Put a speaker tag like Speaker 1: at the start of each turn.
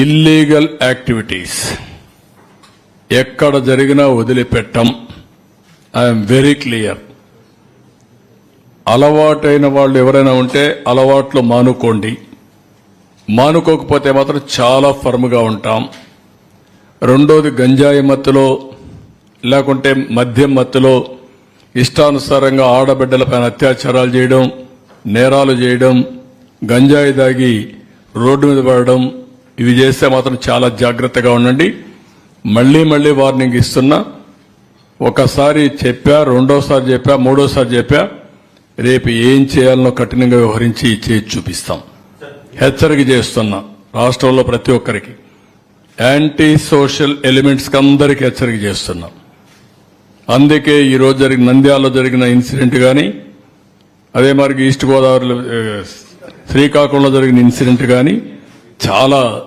Speaker 1: Illegal activities ఎక్కడ జరిగినా వదిలిపెట్టం. I'm very clear. అలవాటైన వాళ్ళు ఎవరైనా ఉంటే అలవాట్లు మానుకోండి. మానుకోకపోతే మాత్రం చాలా ఫర్మ్గా ఉంటాం. రెండోది, గంజాయి మత్తులో లేకుంటే మద్యం మత్తులో ఇష్టానుసారంగా ఆడబిడ్డలపైన అత్యాచారాలు చేయడం, నేరాలు చేయడం, గంజాయి దాగి రోడ్డు మీద పడడం, ఇవి చేస్తే మాత్రం చాలా జాగ్రత్తగా ఉండండి. మళ్లీ మళ్లీ వార్నింగ్ ఇస్తున్నా. ఒకసారి చెప్పా, రెండోసారి చెప్పా, మూడోసారి చెప్పా. రేపు ఏం చేయాలనో కఠినంగా వ్యవహరించి చేసి చూపిస్తాం. హెచ్చరిక చేస్తున్నా రాష్ట్రంలో ప్రతి ఒక్కరికి, యాంటీ సోషల్ ఎలిమెంట్స్ కి అందరికీ హెచ్చరిక చేస్తున్నాం. అందుకే ఈ రోజు జరిగిన నంద్యాలలో జరిగిన ఇన్సిడెంట్ కానీ, అదే మరి ఈస్ట్ గోదావరిలో శ్రీకాకుళంలో జరిగిన ఇన్సిడెంట్ కానీ చాలా